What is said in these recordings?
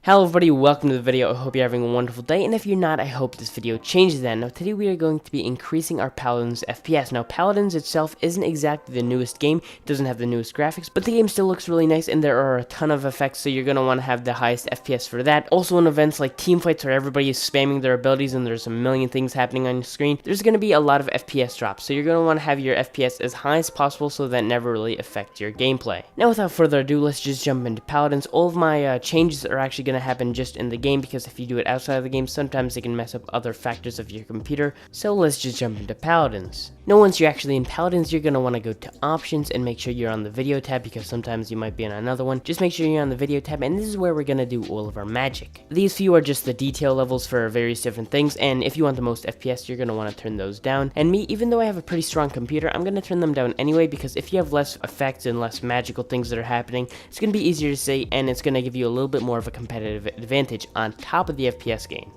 Hello everybody, welcome to the video. I hope you're having a wonderful day, and if you're not, I hope this video changes that. Now today we are going to be increasing our Paladins FPS. Now Paladins itself isn't exactly the newest game, it doesn't have the newest graphics, but the game still looks really nice and there are a ton of effects, so you're going to want to have the highest FPS for that. Also in events like team fights where everybody is spamming their abilities and there's a million things happening on your screen, there's going to be a lot of FPS drops, so you're going to want to have your FPS as high as possible so that never really affects your gameplay. Now without further ado, let's just jump into Paladins. All of my changes are actually going to happen just in the game, because if you do it outside of the game, sometimes they can mess up other factors of your computer. So let's just jump into Paladins. Now once you're actually in Paladins, you're going to want to go to options and make sure you're on the video tab, because sometimes you might be on another one. Just make sure you're on the video tab, and this is where we're going to do all of our magic. These few are just the detail levels for various different things, and if you want the most FPS, you're going to want to turn those down. And me, even though I have a pretty strong computer, I'm going to turn them down anyway, because if you have less effects and less magical things that are happening, it's going to be easier to see, and it's going to give you a little bit more of a competitive advantage on top of the FPS gain.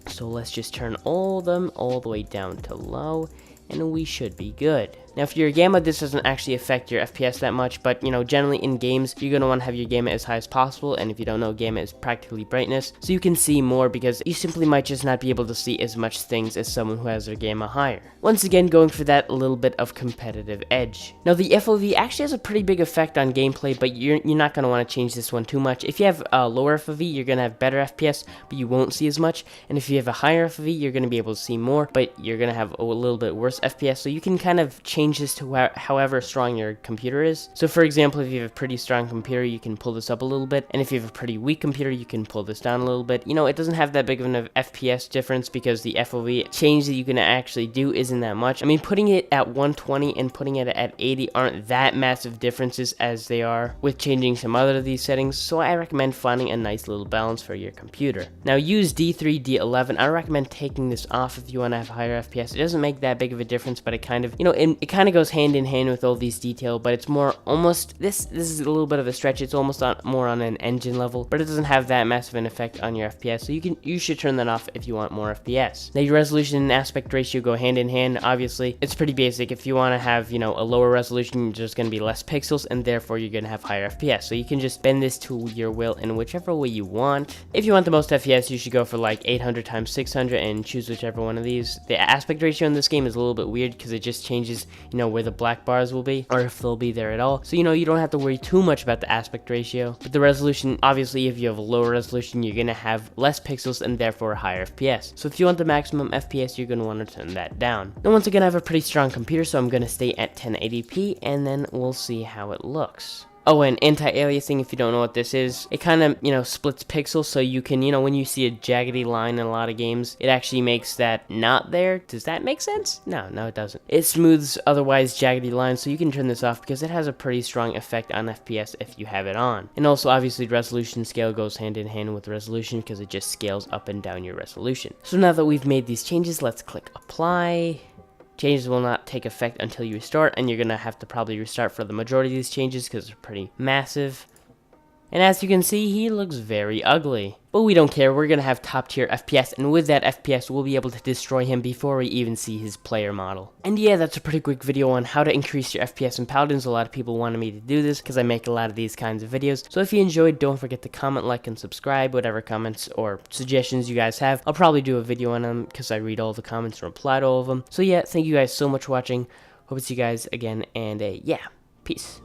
So let's just turn all of them all the way down to low, and we should be good. Now if you're a gamma, this doesn't actually affect your FPS that much, but you know, generally in games, you're going to want to have your gamma as high as possible, and if you don't know, gamma is practically brightness, so you can see more, because you simply might just not be able to see as much things as someone who has their gamma higher. Once again, going for that little bit of competitive edge. Now the FOV actually has a pretty big effect on gameplay, but you're not going to want to change this one too much. If you have a lower FOV, you're going to have better FPS, but you won't see as much, and if you have a higher FOV, you're going to be able to see more, but you're going to have a little bit worse FPS, so you can kind of change this to however strong your computer is. So for example, if you have a pretty strong computer, you can pull this up a little bit, and if you have a pretty weak computer, you can pull this down a little bit. You know, it doesn't have that big of an FPS difference, because the FOV change that you can actually do isn't that much. I mean, putting it at 120 and putting it at 80 aren't that massive differences as they are with changing some other of these settings, so I recommend finding a nice little balance for your computer. Now use D3, D11. I recommend taking this off if you want to have higher FPS. It doesn't make that big of a difference, but it kind of, you know, it kind of goes hand in hand with all these detail, but it's more almost, this is a little bit of a stretch, it's almost more on an engine level, but it doesn't have that massive an effect on your FPS, so you should turn that off if you want more FPS. Now your resolution and aspect ratio go hand in hand. Obviously it's pretty basic. If you want to have, you know, a lower resolution, you're just going to be less pixels, and therefore you're going to have higher FPS, so you can just bend this to your will in whichever way you want. If you want the most FPS, you should go for like 800 times 600 and choose whichever one of these. The aspect ratio in this game is a little bit weird, because it just changes, you know, where the black bars will be, or if they'll be there at all, so you know, you don't have to worry too much about the aspect ratio. But the resolution, obviously if you have a lower resolution, you're gonna have less pixels and therefore a higher FPS. So if you want the maximum FPS, you're gonna want to turn that down. Now once again, I have a pretty strong computer, so I'm gonna stay at 1080p, and then we'll see how it looks. Oh, and anti-aliasing, if you don't know what this is, it kind of, you know, splits pixels, so you can, you know, when you see a jaggedy line in a lot of games, it actually makes that not there. Does that make sense? No, it doesn't. It smooths otherwise jaggedy lines, so you can turn this off, because it has a pretty strong effect on FPS if you have it on. And also, obviously, resolution scale goes hand in hand with resolution, because it just scales up and down your resolution. So now that we've made these changes, let's click apply. Changes will not take effect until you restart, and you're going to have to probably restart for the majority of these changes because they're pretty massive. And as you can see, he looks very ugly. But we don't care, we're going to have top tier FPS, and with that FPS, we'll be able to destroy him before we even see his player model. And yeah, that's a pretty quick video on how to increase your FPS in Paladins. A lot of people wanted me to do this, because I make a lot of these kinds of videos. So if you enjoyed, don't forget to comment, like, and subscribe. Whatever comments or suggestions you guys have, I'll probably do a video on them, because I read all the comments and reply to all of them. So yeah, thank you guys so much for watching. Hope to see you guys again, and yeah, peace.